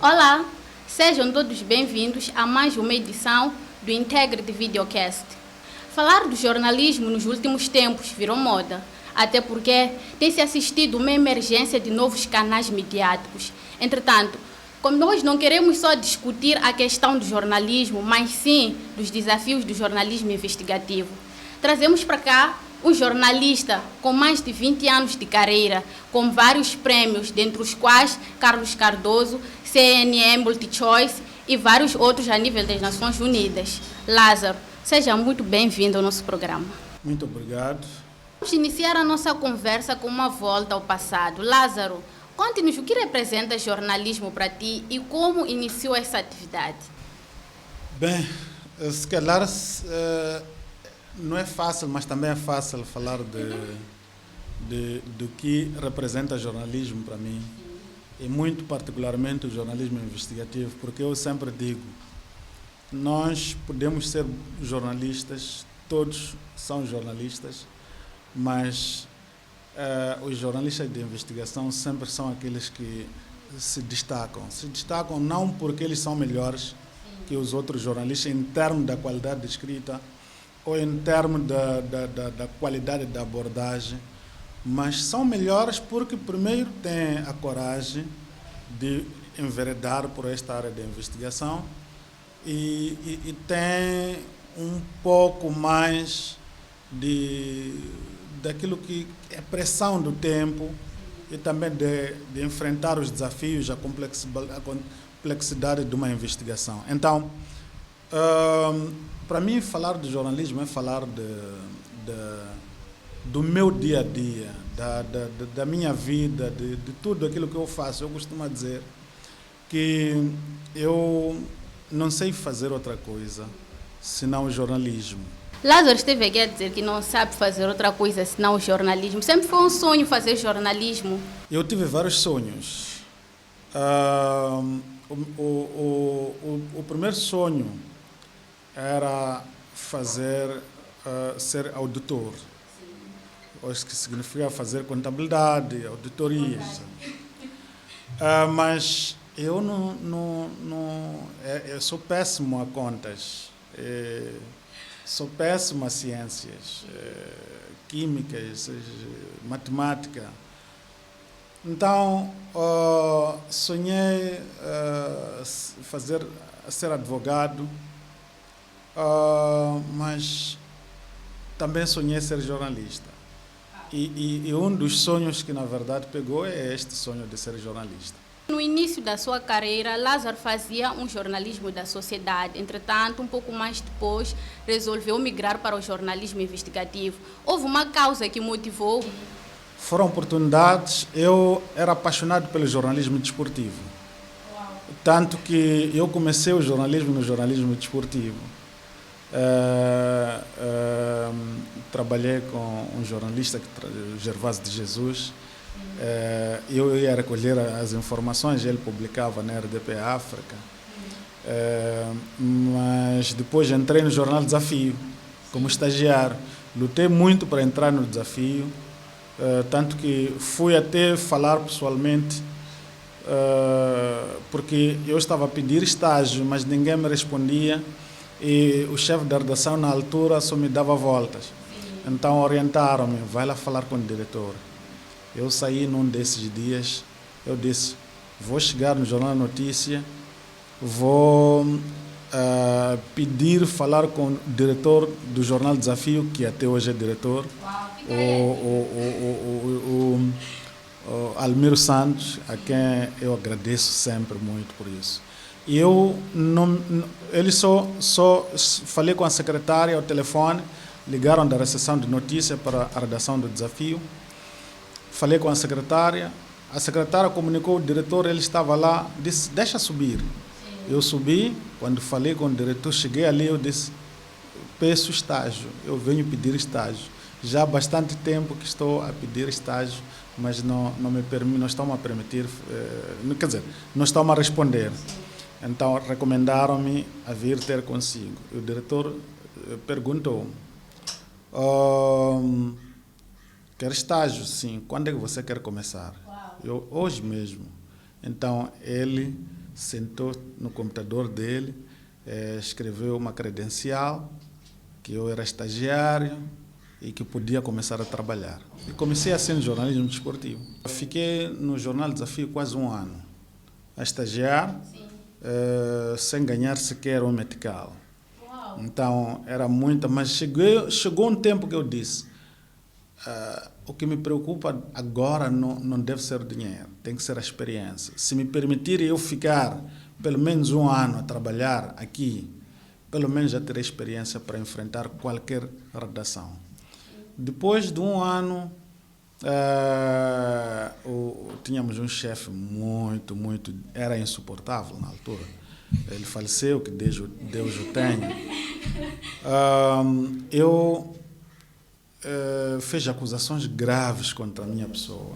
Olá, sejam todos bem-vindos a mais uma edição do Integrity Videocast. Falar do jornalismo nos últimos tempos virou moda, até porque tem-se assistido uma emergência de novos canais midiáticos. Entretanto, como nós não queremos só discutir a questão do jornalismo, mas sim dos desafios do jornalismo investigativo, trazemos para cá um jornalista com mais de 20 anos de carreira, com vários prêmios, dentre os quais Carlos Cardoso, CNN MultiChoice e vários outros a nível das Nações Unidas. Lázaro, seja muito bem-vindo ao nosso programa. Muito obrigado. Vamos iniciar a nossa conversa com uma volta ao passado. Lázaro, conte-nos o que representa jornalismo para ti e como iniciou essa atividade. Bem, se calhar não é fácil, mas também é fácil falar do que representa jornalismo para mim, e muito particularmente o jornalismo investigativo, porque eu sempre digo, nós podemos ser jornalistas, todos são jornalistas, mas os jornalistas de investigação sempre são aqueles que se destacam não porque eles são melhores que os outros jornalistas em termos da qualidade de escrita ou em termos da qualidade da abordagem, mas são melhores porque primeiro têm a coragem de enveredar por esta área de investigação e têm um pouco mais daquilo que é pressão do tempo e também de enfrentar os desafios, a complexidade de uma investigação. Então, para mim, falar de jornalismo é falar do meu dia a dia, da minha vida, de tudo aquilo que eu faço. Eu costumo dizer que eu não sei fazer outra coisa senão o jornalismo. Lázaro esteve aqui a dizer que não sabe fazer outra coisa senão o jornalismo. Sempre foi um sonho fazer jornalismo? Eu tive vários sonhos. O primeiro sonho era ser auditor. Acho que significa fazer contabilidade, auditorias. Mas eu eu sou péssimo a contas. Sou péssimo a ciências, químicas, matemática. Então, sonhei ser advogado, mas também sonhei ser jornalista. E um dos sonhos que, na verdade, pegou é este sonho de ser jornalista. No início da sua carreira, Lázaro fazia um jornalismo da sociedade. Entretanto, um pouco mais depois, resolveu migrar para o jornalismo investigativo. Houve uma causa que motivou? Foram oportunidades. Eu era apaixonado pelo jornalismo desportivo. Tanto que eu comecei o jornalismo no jornalismo desportivo. Trabalhei com um jornalista, Gervásio de Jesus. Eu ia recolher as informações, ele publicava na RDP África, mas depois entrei no jornal Desafio como estagiário. Lutei muito para entrar no Desafio, tanto que fui até falar pessoalmente, porque eu estava a pedir estágio, mas ninguém me respondia e o chefe da redação na altura só me dava voltas. Então orientaram-me, vai lá falar com o diretor. Eu saí num desses dias, eu disse, vou chegar no Jornal Notícia, vou pedir falar com o diretor do Jornal Desafio, que até hoje é diretor, o Almiro Santos, a quem eu agradeço sempre muito por isso. E só falei com a secretária ao telefone, ligaram da recepção de notícia para a redação do Desafio. Falei com a secretária comunicou o diretor, ele estava lá, disse, deixa subir. Eu subi, quando falei com o diretor, cheguei ali, eu disse, peço estágio, eu venho pedir estágio. Já há bastante tempo que estou a pedir estágio, mas não estão a permitir, quer dizer, não estão a responder. Então, recomendaram-me a vir ter consigo. O diretor perguntou, quer estágio? Sim. Quando é que você quer começar? Eu, hoje mesmo. Então, ele sentou no computador dele, escreveu uma credencial, que eu era estagiário e que podia começar a trabalhar. E comecei assim no jornalismo desportivo. Fiquei no Jornal Desafio quase um ano, a estagiar, sem ganhar sequer um metical. Então, era muita, mas chegou um tempo que eu disse, o que me preocupa agora não deve ser o dinheiro, tem que ser a experiência. Se me permitirem eu ficar pelo menos um ano a trabalhar aqui, pelo menos já terei experiência para enfrentar qualquer redação. Depois de um ano, tínhamos um chefe muito, era insuportável na altura. Ele faleceu, que Deus o tenha. Fez acusações graves contra a minha pessoa.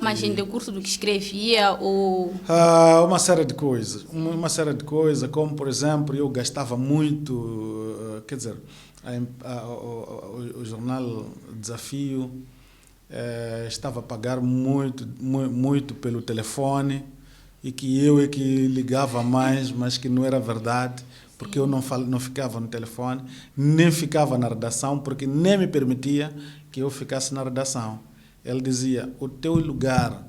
Mas em decurso do que escrevia ou... Uma série de coisas, como, por exemplo, eu gastava muito, quer dizer, o jornal Desafio estava a pagar muito pelo telefone, e que eu é que ligava mais, mas que não era verdade, porque eu não ficava no telefone, nem ficava na redação, porque nem me permitia que eu ficasse na redação. Ele dizia, o teu lugar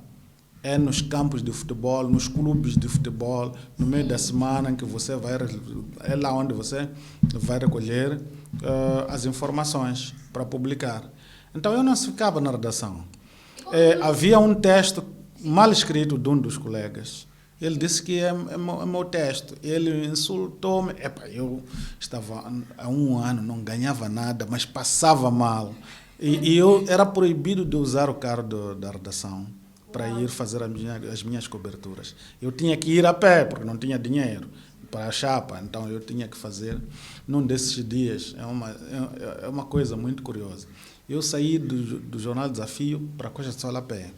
é nos campos de futebol, nos clubes de futebol, no meio da semana em que você é lá onde você vai recolher as informações para publicar. Então eu não ficava na redação. Havia um texto mal escrito de um dos colegas. Ele disse que é meu texto. Ele insultou-me. Eu estava há um ano, não ganhava nada, mas passava mal. E eu era proibido de usar o carro da redação para ir fazer as minhas coberturas. Eu tinha que ir a pé, porque não tinha dinheiro para a chapa. Então eu tinha que fazer num desses dias. É uma coisa muito curiosa. Eu saí do Jornal Desafio para Costa do Sol a pé.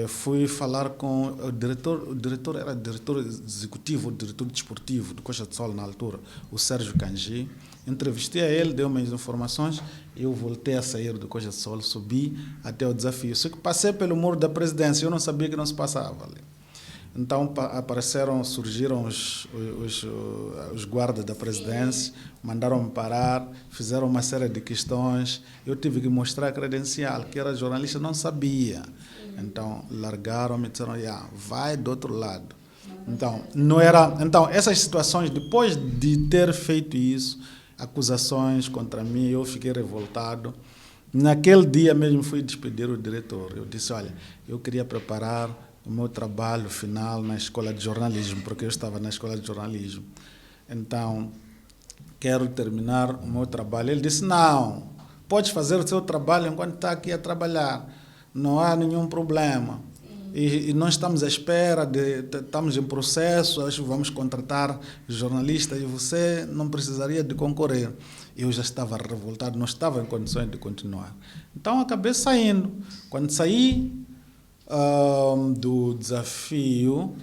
Fui falar com o diretor era diretor executivo, diretor desportivo do Costa do Sol na altura, o Sérgio Cangi. Entrevistei a ele, deu-me as informações, eu voltei a sair do Costa do Sol, subi até o Desafio. Só que passei pelo muro da presidência, eu não sabia que não se passava ali. Então surgiram os guardas da presidência, mandaram-me parar, fizeram uma série de questões. Eu tive que mostrar a credencial, que era jornalista, não sabia. Então largaram-me e disseram, vai do outro lado. Então essas situações, depois de ter feito isso, acusações contra mim, eu fiquei revoltado. Naquele dia mesmo fui despedir o diretor. Eu disse, olha, eu queria preparar o meu trabalho final na escola de jornalismo, porque eu estava na escola de jornalismo. Então, quero terminar o meu trabalho. Ele disse, não, podes fazer o seu trabalho enquanto está aqui a trabalhar. Não há nenhum problema. E nós estamos à espera, estamos em processo, acho que vamos contratar jornalistas e você não precisaria de concorrer. Eu já estava revoltado, não estava em condições de continuar. Então, acabei saindo. Quando saí do Desafio,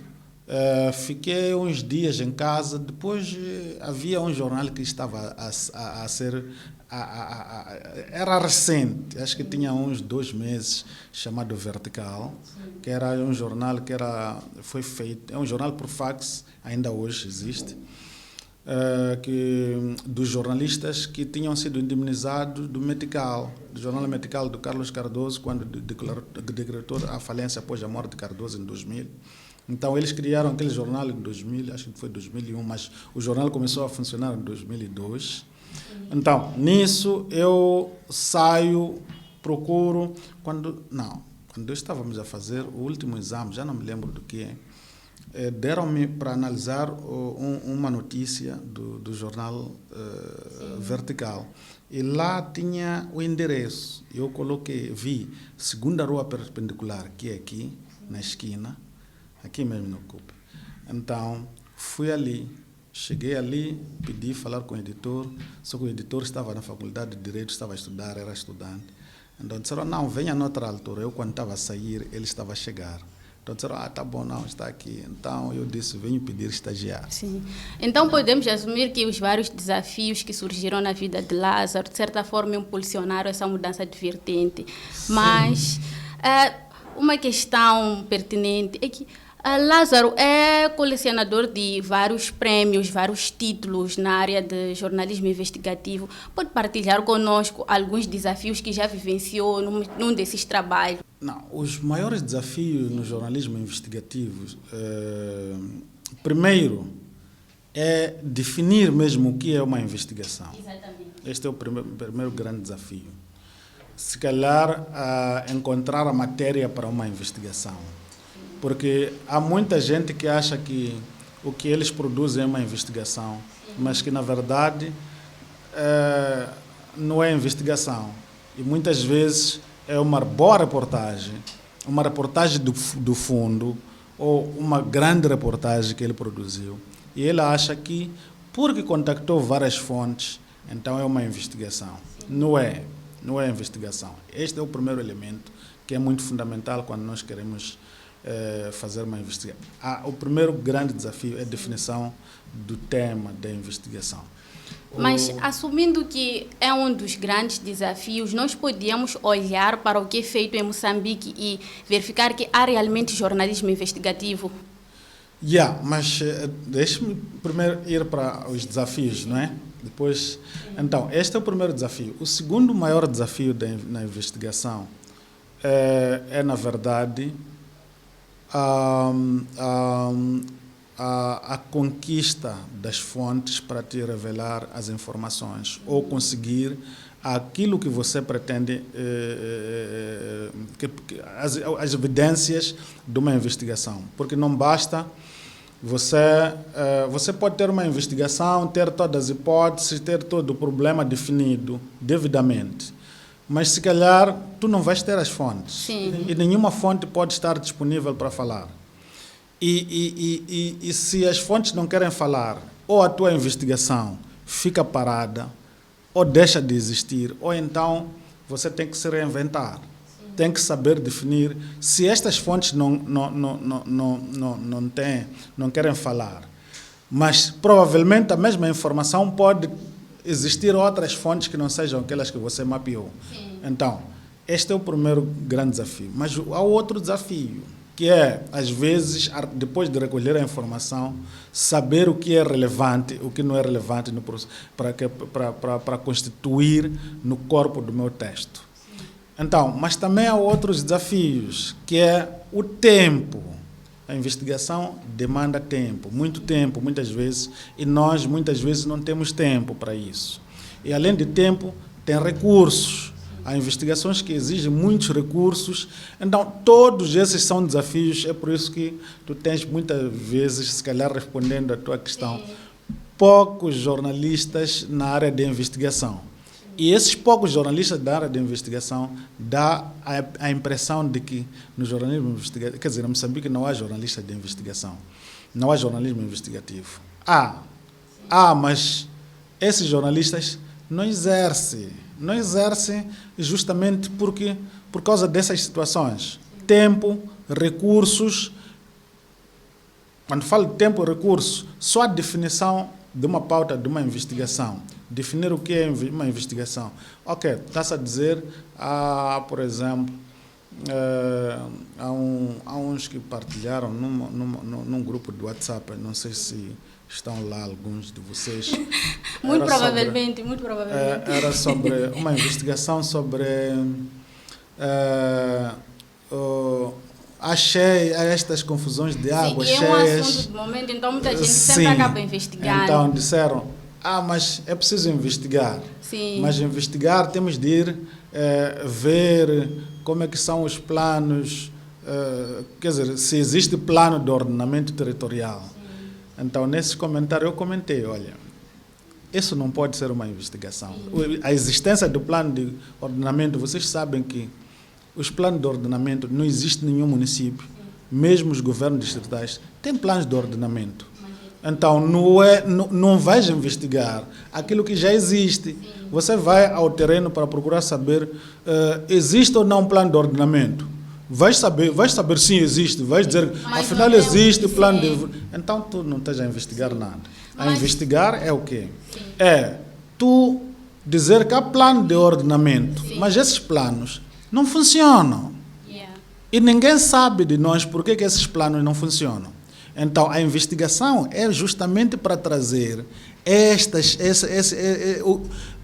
fiquei uns dias em casa. Depois havia um jornal que estava a ser... era recente, acho que tinha uns 2 meses, chamado Vertical, que era um jornal que foi feito, é um jornal por fax, ainda hoje existe, dos jornalistas que tinham sido indemnizados do Metical, do jornal Metical do Carlos Cardoso, quando decretou a falência após a morte de Cardoso em 2000. Então eles criaram aquele jornal em 2000, acho que foi 2001, mas o jornal começou a funcionar em 2002. Então, nisso eu saio, procuro, quando estávamos a fazer o último exame, já não me lembro do que deram-me para analisar uma notícia do jornal Vertical. E lá tinha o endereço. Eu vi segunda rua perpendicular, que é aqui, na esquina, aqui mesmo no CUP. Então, fui ali. Cheguei ali, pedi falar com o editor, só que o editor estava na faculdade de Direito, estava a estudar, era estudante. Então disseram, não, venha noutra altura. Eu, quando estava a sair, ele estava a chegar. Então disseram, tá bom, não, está aqui. Então eu disse, venho pedir estagiário. Sim. Então podemos assumir que os vários desafios que surgiram na vida de Lázaro, de certa forma, impulsionaram essa mudança de vertente. Sim. Mas uma questão pertinente é que Lázaro é colecionador de vários prêmios, vários títulos na área de jornalismo investigativo. Pode partilhar conosco alguns desafios que já vivenciou num desses trabalhos? Não, os maiores desafios no jornalismo investigativo, primeiro, é definir mesmo o que é uma investigação. Exatamente. Este é o primeiro grande desafio. Se calhar, encontrar a matéria para uma investigação. Porque há muita gente que acha que o que eles produzem é uma investigação, mas que, na verdade, não é investigação. E muitas vezes é uma boa reportagem, uma reportagem do fundo, ou uma grande reportagem que ele produziu. E ele acha que, porque contactou várias fontes, então é uma investigação. Não é investigação. Este é o primeiro elemento que é muito fundamental quando nós queremos fazer uma investigação. O primeiro grande desafio é a definição do tema da investigação. Mas, assumindo que é um dos grandes desafios, nós podíamos olhar para o que é feito em Moçambique e verificar que há realmente jornalismo investigativo? Mas deixe-me primeiro ir para os desafios, não é? Depois, então, este é o primeiro desafio. O segundo maior desafio na investigação é na verdade, a conquista das fontes para te revelar as informações ou conseguir aquilo que você pretende, as evidências de uma investigação. Porque não basta você pode ter uma investigação, ter todas as hipóteses, ter todo o problema definido devidamente. Mas, se calhar, tu não vais ter as fontes. Sim. E nenhuma fonte pode estar disponível para falar. E se as fontes não querem falar, ou a tua investigação fica parada, ou deixa de existir, ou então você tem que se reinventar. Sim. Tem que saber definir. Se estas fontes não querem falar, mas provavelmente a mesma informação pode existir outras fontes que não sejam aquelas que você mapeou. Sim. Então, este é o primeiro grande desafio. Mas há outro desafio, que é, às vezes, depois de recolher a informação, saber o que é relevante, o que não é relevante para constituir no corpo do meu texto. Sim. Então, mas também há outros desafios, que é o tempo. A investigação demanda tempo, muito tempo, muitas vezes, e nós, muitas vezes, não temos tempo para isso. E, além de tempo, tem recursos. Há investigações que exigem muitos recursos. Então, todos esses são desafios. É por isso que tu tens, muitas vezes, se calhar, respondendo à tua questão, poucos jornalistas na área de investigação. E esses poucos jornalistas da área de investigação dá a impressão de que no jornalismo investigativo, quer dizer, em Moçambique não há jornalista de investigação, não há jornalismo investigativo. Mas esses jornalistas não exercem justamente por causa dessas situações. Tempo, recursos. Quando falo de tempo e recursos, só a definição de uma pauta de uma investigação. Definir o que é uma investigação. Ok, está-se a dizer, por exemplo, há uns que partilharam num grupo de WhatsApp, não sei se estão lá alguns de vocês. Muito provavelmente. Era sobre uma investigação sobre estas confusões de água cheias. É um assunto do momento, então muita gente sempre acaba investigando. Então disseram, mas é preciso investigar. Sim. Mas investigar temos de ir ver como é que são os planos, quer dizer, se existe plano de ordenamento territorial. Sim. Então, nesse comentário eu comentei, olha, isso não pode ser uma investigação. Sim. A existência do plano de ordenamento, vocês sabem que os planos de ordenamento não existe em nenhum município. Sim. Mesmo os governos distritais têm planos de ordenamento. Então, não vais investigar aquilo que já existe. Sim. Você vai ao terreno para procurar saber existe ou não um plano de ordenamento. Vais saber sim existe, vais dizer, afinal existe plano de... Então, tu não estás a investigar nada. A investigar é o quê? Sim. É tu dizer que há plano de ordenamento, sim, mas esses planos não funcionam. Yeah. E ninguém sabe de nós por que esses planos não funcionam. Então, a investigação é justamente para trazer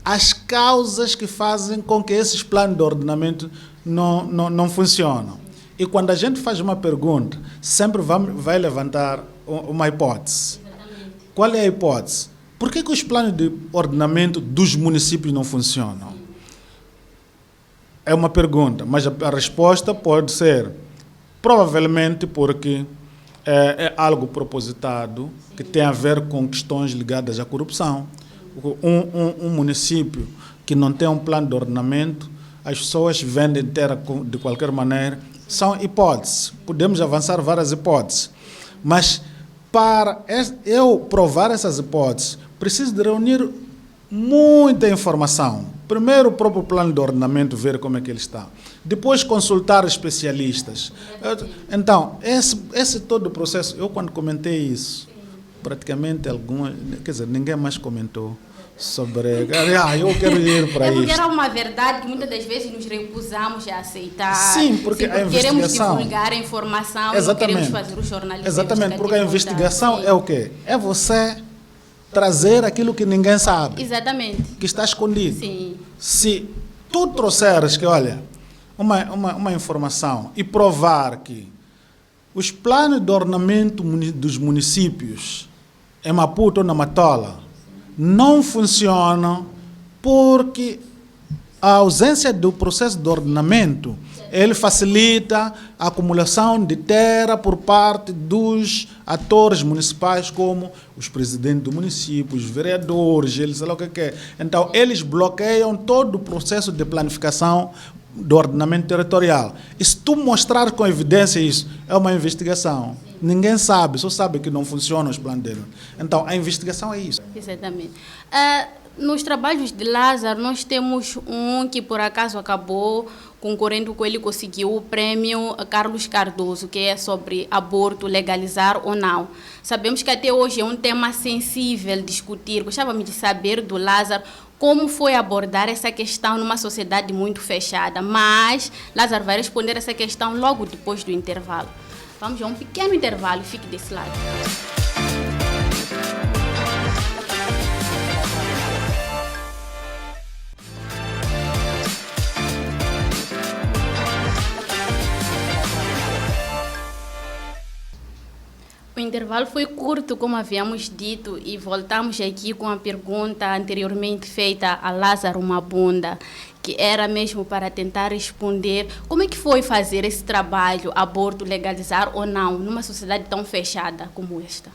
as causas que fazem com que esses planos de ordenamento não funcionam. E quando a gente faz uma pergunta, sempre vai levantar uma hipótese. Exatamente. Qual é a hipótese? Por que os planos de ordenamento dos municípios não funcionam? É uma pergunta, mas a resposta pode ser provavelmente porque é algo propositado, que tem a ver com questões ligadas à corrupção. Um município que não tem um plano de ordenamento, as pessoas vendem terra de qualquer maneira. São hipóteses, podemos avançar várias hipóteses, mas para eu provar essas hipóteses, preciso de reunir muita informação. Primeiro, o próprio plano de ordenamento, ver como é que ele está. Depois, consultar especialistas. Então, esse todo o processo, eu quando comentei isso, praticamente ninguém mais comentou sobre... eu quero ir para isso. Porque era uma verdade que muitas das vezes nos recusamos a aceitar. Sim, porque a investigação... Queremos divulgar a informação, não queremos fazer o jornalismo. Exatamente, porque a investigação é o quê? É você trazer aquilo que ninguém sabe. Exatamente. Que está escondido. Sim. Se tu trouxeres que, olha, uma informação e provar que os planos de ordenamento dos municípios em Maputo ou na Matola não funcionam porque a ausência do processo de ordenamento ele facilita a acumulação de terra por parte dos atores municipais, como os presidentes do município, os vereadores, eles sei lá o que é. Então, eles bloqueiam todo o processo de planificação do ordenamento territorial. E se tu mostrar com evidência isso, é uma investigação. Ninguém sabe, só sabe que não funcionam os planos dele. Então, a investigação é isso. Exatamente. Nos trabalhos de Lázaro, nós temos um que por acaso acabou concorrendo com ele, conseguiu o prêmio Carlos Cardoso, que é sobre aborto, legalizar ou não. Sabemos que até hoje é um tema sensível discutir. Gostávamos de saber do Lázaro como foi abordar essa questão numa sociedade muito fechada. Mas Lázaro vai responder essa questão logo depois do intervalo. Vamos a um pequeno intervalo, fique desse lado. O intervalo foi curto, como havíamos dito, e voltamos aqui com a pergunta anteriormente feita a Lázaro Mabunda, que era mesmo para tentar responder como é que foi fazer esse trabalho, aborto, legalizar ou não, numa sociedade tão fechada como esta.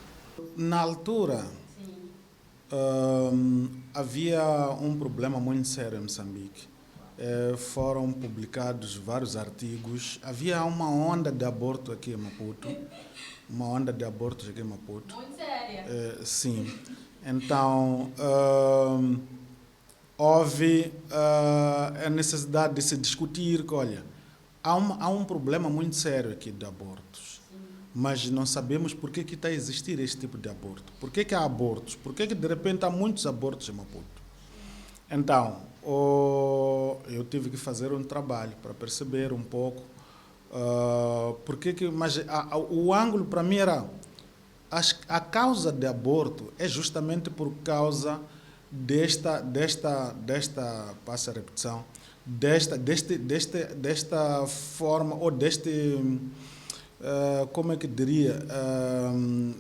Na altura, havia um problema muito sério em Moçambique. Foram publicados vários artigos, havia uma onda de aborto aqui em Maputo. Muito séria. Sim. Então, houve a necessidade de se discutir que, olha, há um problema muito sério aqui de abortos, mas não sabemos por que está a existir este tipo de aborto. Por que há abortos? Por que de repente há muitos abortos em Maputo? Então, eu tive que fazer um trabalho para perceber um pouco mas o ângulo para mim era a causa de aborto é justamente por causa desta passa a repetição, desta forma ou como é que diria,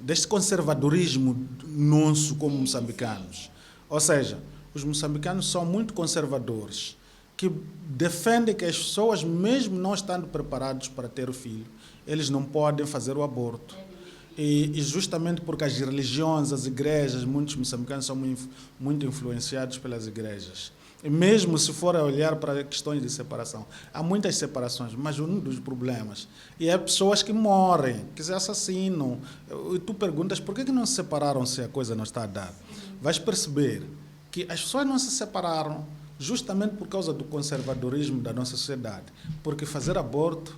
deste conservadorismo nosso como moçambicanos. Ou seja, os moçambicanos são muito conservadores, que defendem que as pessoas, mesmo não estando preparados para ter o filho, eles não podem fazer o aborto. E justamente porque as religiões, as igrejas, muitos moçambicanos são muito influenciados pelas igrejas. E mesmo se for olhar para questões de separação, há muitas separações, mas um dos problemas é pessoas que morrem, que se assassinam. E tu perguntas por que não se separaram se a coisa não está a dar. Vais perceber que as pessoas não se separaram justamente por causa do conservadorismo da nossa sociedade. Porque fazer aborto,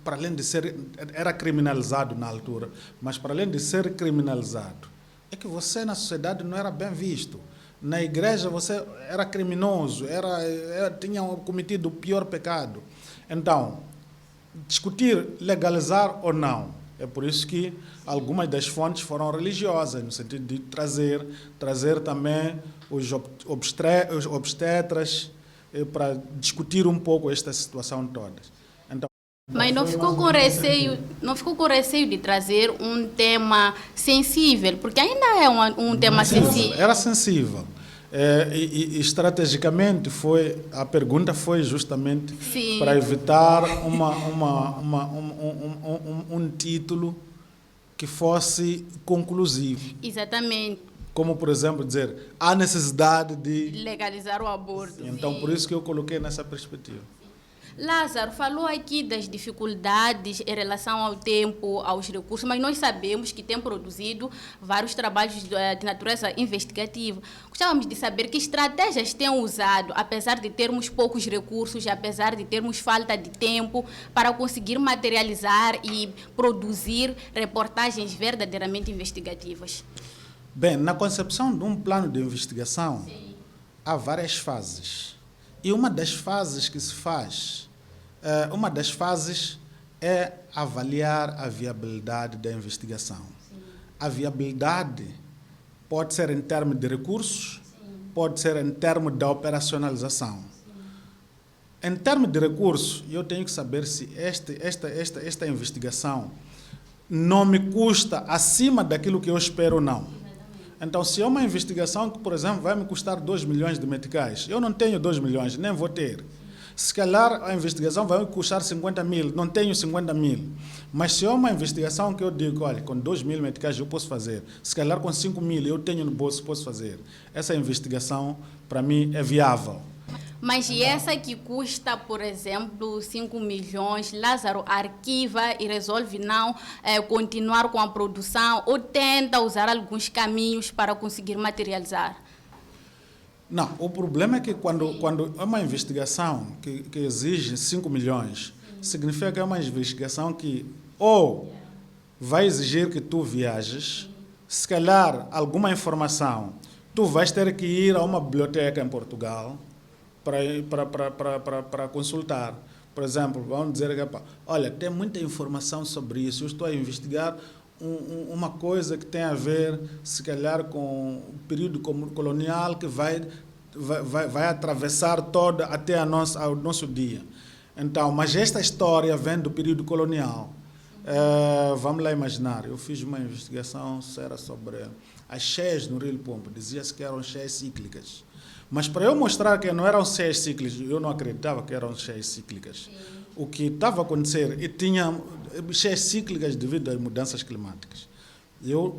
para além de ser... Era criminalizado na altura, mas para além de ser criminalizado, é que você na sociedade não era bem visto. Na igreja você era criminoso, tinha cometido o pior pecado. Então, discutir legalizar ou não. É por isso que algumas das fontes foram religiosas, no sentido de trazer também os obstetras para discutir um pouco esta situação toda. Então, mas não ficou com receio de trazer um tema sensível, porque ainda é um tema sensível. Era sensível. E estrategicamente a pergunta foi justamente Sim. para evitar um título que fosse conclusivo. Exatamente. Como, por exemplo, dizer, há necessidade de legalizar o aborto. Então, por isso que eu coloquei nessa perspectiva. Lázaro falou aqui das dificuldades em relação ao tempo, aos recursos, mas nós sabemos que tem produzido vários trabalhos de natureza investigativa. Gostávamos de saber que estratégias tem usado, apesar de termos poucos recursos, apesar de termos falta de tempo, para conseguir materializar e produzir reportagens verdadeiramente investigativas. Bem, na concepção de um plano de investigação, sim, há várias fases. E uma das fases que se faz, é avaliar a viabilidade da investigação. Sim. A viabilidade pode ser em termos de recursos, sim, pode ser em termos da operacionalização. Sim. Em termos de recursos, eu tenho que saber se esta investigação não me custa acima daquilo que eu espero ou não. Então, se é uma investigação que, por exemplo, vai me custar 2 milhões de meticais, eu não tenho 2 milhões, nem vou ter. Se calhar a investigação vai me custar 50 mil, não tenho 50 mil. Mas se é uma investigação que eu digo, olha, com 2 mil meticais eu posso fazer, se calhar com 5 mil eu tenho no bolso, posso fazer. Essa investigação, para mim, é viável. Mas e essa que custa, por exemplo, 5 milhões, Lázaro arquiva e resolve não continuar com a produção ou tenta usar alguns caminhos para conseguir materializar? Não, o problema é que quando é uma investigação que exige 5 milhões, significa que é uma investigação que ou vai exigir que tu viajes, se calhar alguma informação, tu vais ter que ir a uma biblioteca em Portugal para consultar. Por exemplo, vamos dizer que, olha, tem muita informação sobre isso, eu estou a investigar uma coisa que tem a ver, se calhar, com o período colonial que vai atravessar toda até ao nosso dia. Então, mas esta história vem do período colonial. Vamos lá imaginar, eu fiz uma investigação era sobre as cheias no Rio Pombo, dizia-se que eram cheias cíclicas. Mas para eu mostrar que não eram cheias cíclicas, eu não acreditava que eram cheias cíclicas. Sim. O que estava a acontecer, e tinha cheias cíclicas devido às mudanças climáticas.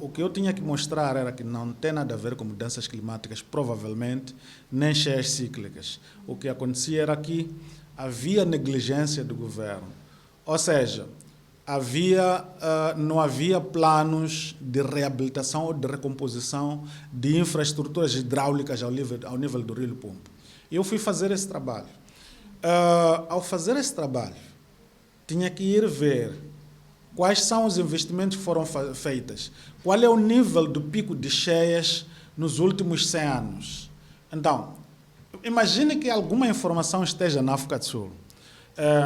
O que eu tinha que mostrar era que não tem nada a ver com mudanças climáticas, provavelmente, nem cheias cíclicas. O que acontecia era que havia negligência do governo. Ou seja, não havia planos de reabilitação ou de recomposição de infraestruturas hidráulicas ao nível do Rio Pombo. Eu fui fazer esse trabalho. Ao fazer esse trabalho, tinha que ir ver quais são os investimentos que foram feitos, qual é o nível do pico de cheias nos últimos 100 anos. Então, imagine que alguma informação esteja na África do Sul,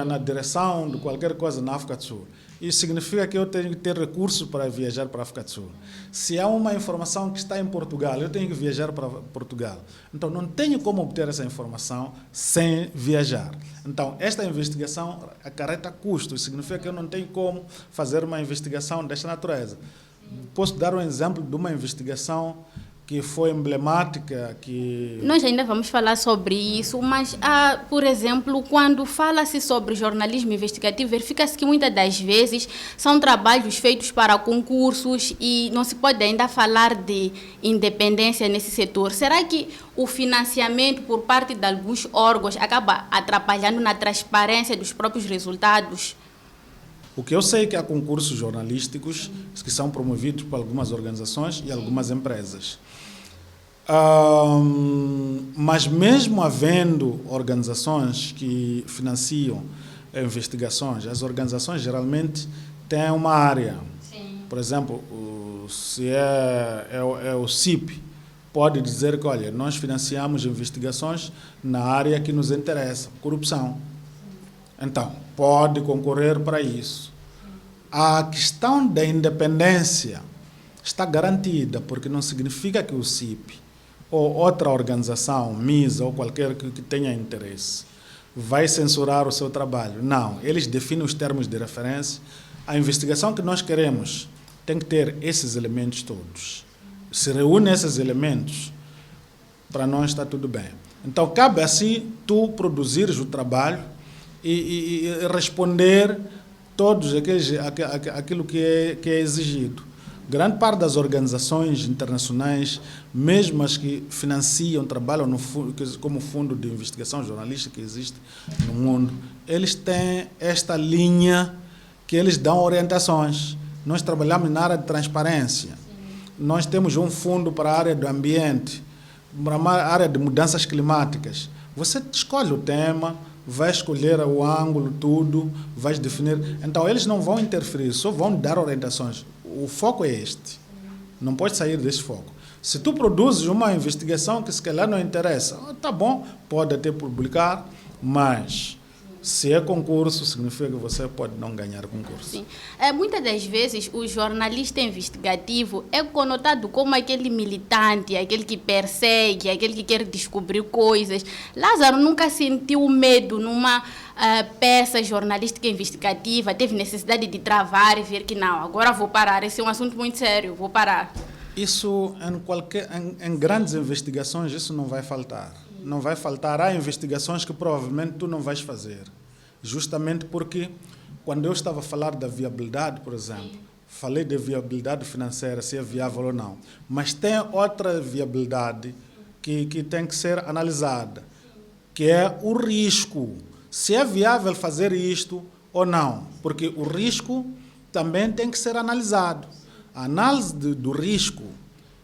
na direção de qualquer coisa na África do Sul. Isso significa que eu tenho que ter recursos para viajar para a África do Sul. Se há uma informação que está em Portugal, eu tenho que viajar para Portugal. Então, não tenho como obter essa informação sem viajar. Então, esta investigação acarreta custos. Significa que eu não tenho como fazer uma investigação desta natureza. Posso dar um exemplo de uma investigação que foi emblemática, que... Nós ainda vamos falar sobre isso, mas, por exemplo, quando fala-se sobre jornalismo investigativo, verifica-se que muitas das vezes são trabalhos feitos para concursos e não se pode ainda falar de independência nesse setor. Será que o financiamento por parte de alguns órgãos acaba atrapalhando na transparência dos próprios resultados? O que eu sei é que há concursos jornalísticos que são promovidos por algumas organizações e algumas empresas. Mas mesmo havendo organizações que financiam investigações, as organizações geralmente têm uma área. Sim. Por exemplo, se é o CIP, pode dizer que, olha, nós financiamos investigações na área que nos interessa, corrupção. Então, pode concorrer para isso. A questão da independência está garantida, porque não significa que o CIP ou outra organização, MISA ou qualquer que tenha interesse, vai censurar o seu trabalho. Não, eles definem os termos de referência. A investigação que nós queremos tem que ter esses elementos todos. Se reúne esses elementos, para nós está tudo bem. Então, cabe assim tu produzires o trabalho e responder todos aquilo que é exigido. Grande parte das organizações internacionais, mesmo as que financiam, trabalham como fundo de investigação jornalística que existe no mundo, eles têm esta linha que eles dão orientações. Nós trabalhamos na área de transparência. Nós temos um fundo para a área do ambiente, para a área de mudanças climáticas. Você escolhe o tema, vai escolher o ângulo, tudo, vai definir. Então, eles não vão interferir, só vão dar orientações. O foco é este. Não pode sair desse foco. Se tu produzes uma investigação que se calhar não interessa, tá bom, pode até publicar, mas se é concurso, significa que você pode não ganhar concurso. Sim. Muitas das vezes, o jornalista investigativo é conotado como aquele militante, aquele que persegue, aquele que quer descobrir coisas. Lázaro nunca sentiu medo numa peça jornalística investigativa, teve necessidade de travar e ver que não, agora vou parar, esse é um assunto muito sério, vou parar. Isso, em grandes investigações, isso não vai faltar. Não vai faltar. Há investigações que provavelmente tu não vais fazer. Justamente porque, quando eu estava a falar da viabilidade, por exemplo, falei de viabilidade financeira, se é viável ou não. Mas tem outra viabilidade que tem que ser analisada, que é o risco. Se é viável fazer isto ou não. Porque o risco também tem que ser analisado. A análise do risco,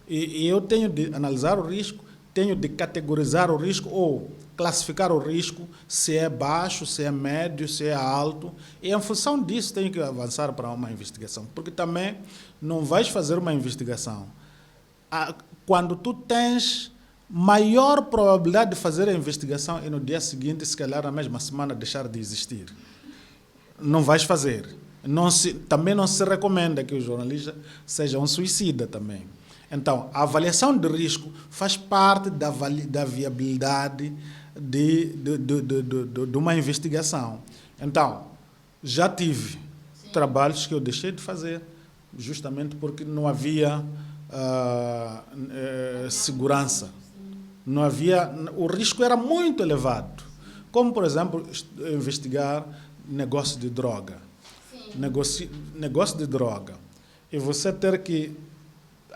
e eu tenho de analisar o risco, tenho de categorizar o risco ou classificar o risco, se é baixo, se é médio, se é alto, e em função disso tenho que avançar para uma investigação, porque também não vais fazer uma investigação quando tu tens maior probabilidade de fazer a investigação e no dia seguinte, se calhar na mesma semana, deixar de existir. Não vais fazer. Também não se recomenda que o jornalista seja um suicida também. Então, a avaliação de risco faz parte da viabilidade de uma investigação. Então, já tive trabalhos que eu deixei de fazer, justamente porque não havia segurança. Não havia, o risco era muito elevado. Como, por exemplo, investigar negócio de droga. Negócio de droga. E você ter que...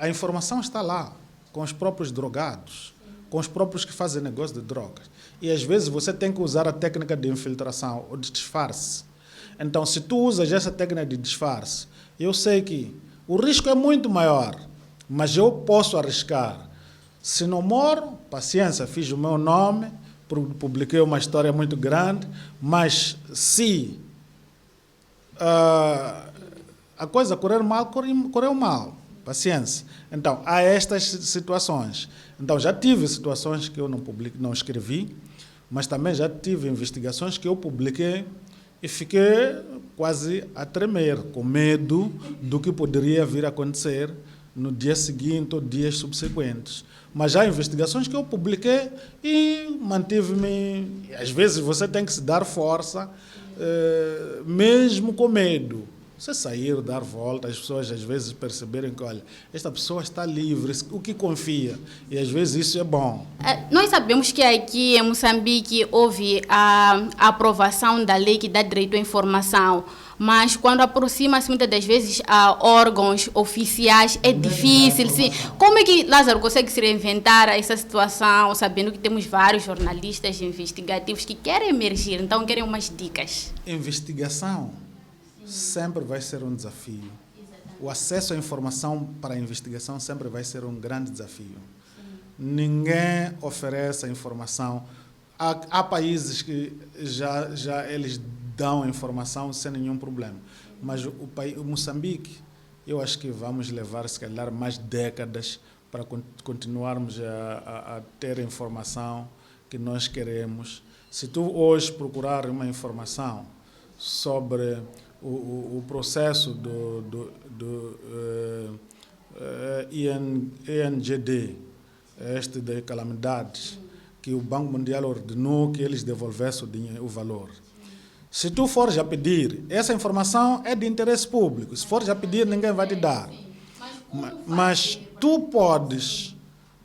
A informação está lá, com os próprios drogados, com os próprios que fazem negócio de drogas. E às vezes você tem que usar a técnica de infiltração ou de disfarce. Então, se tu usas essa técnica de disfarce, eu sei que o risco é muito maior, mas eu posso arriscar. Se não moro, paciência, fiz o meu nome, publiquei uma história muito grande, mas se a coisa correr mal, correu mal. Paciência. Então, há estas situações. Então, já tive situações que eu não escrevi, mas também já tive investigações que eu publiquei e fiquei quase a tremer, com medo do que poderia vir a acontecer no dia seguinte ou dias subsequentes. Mas já há investigações que eu publiquei e mantive-me... Às vezes você tem que se dar força, mesmo com medo. Você sair, dar volta, as pessoas às vezes perceberem que, olha, esta pessoa está livre, o que confia, e às vezes isso é bom. Nós sabemos que aqui em Moçambique houve a aprovação da lei que dá direito à informação, mas quando aproxima-se muitas das vezes a órgãos oficiais é difícil. Sim. Como é que Lázaro consegue se reinventar a essa situação, sabendo que temos vários jornalistas investigativos que querem emergir, então querem umas dicas? Investigação sempre vai ser um desafio. O acesso à informação para a investigação sempre vai ser um grande desafio. Ninguém oferece a informação. Há países que já eles dão a informação sem nenhum problema. Mas o Moçambique, eu acho que vamos levar, se calhar, mais décadas para continuarmos a ter a informação que nós queremos. Se tu hoje procurar uma informação sobre o processo do INGD, este de calamidades, que o Banco Mundial ordenou que eles devolvessem o valor. Se tu fores a pedir, essa informação é de interesse público. Se fores a pedir, ninguém vai te dar. Mas tu podes,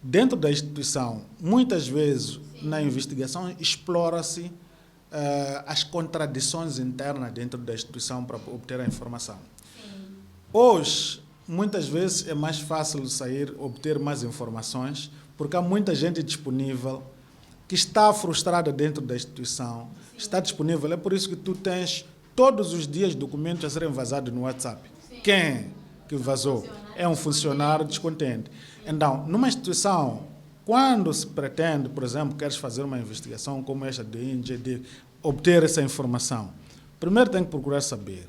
dentro da instituição, muitas vezes na investigação explora-se as contradições internas dentro da instituição para obter a informação. Hoje, muitas vezes é mais fácil obter mais informações, porque há muita gente disponível que está frustrada dentro da instituição, está disponível. É por isso que tu tens todos os dias documentos a serem vazados no WhatsApp. Quem que vazou? É um funcionário descontente. Então, numa instituição, quando se pretende, por exemplo, queres fazer uma investigação como esta do INGD, obter essa informação, primeiro tem que procurar saber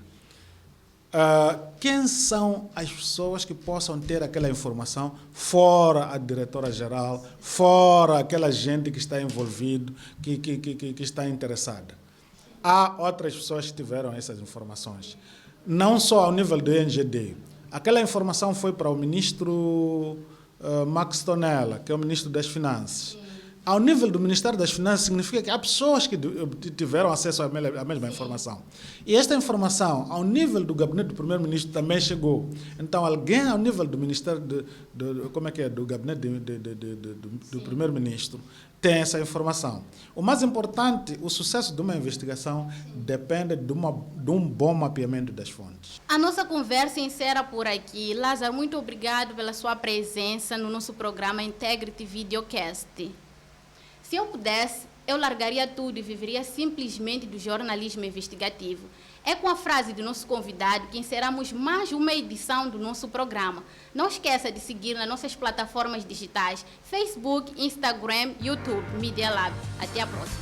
quem são as pessoas que possam ter aquela informação, fora a diretora-geral, fora aquela gente que está envolvido, que está interessada. Há outras pessoas que tiveram essas informações. Não só ao nível do INGD. Aquela informação foi para o ministro Max Tonella, que é o ministro das Finanças. Ao nível do Ministério das Finanças, significa que há pessoas que tiveram acesso à mesma informação. E esta informação, ao nível do gabinete do primeiro-ministro, também chegou. Então, alguém ao nível do Ministério do gabinete do primeiro-ministro tem essa informação. O mais importante, o sucesso de uma investigação depende de um bom mapeamento das fontes. A nossa conversa encerra por aqui. Lázaro, muito obrigado pela sua presença no nosso programa Integrity Videocast. Se eu pudesse, eu largaria tudo e viveria simplesmente do jornalismo investigativo. É com a frase do nosso convidado que encerramos mais uma edição do nosso programa. Não esqueça de seguir nas nossas plataformas digitais, Facebook, Instagram, YouTube, Media Lab. Até a próxima.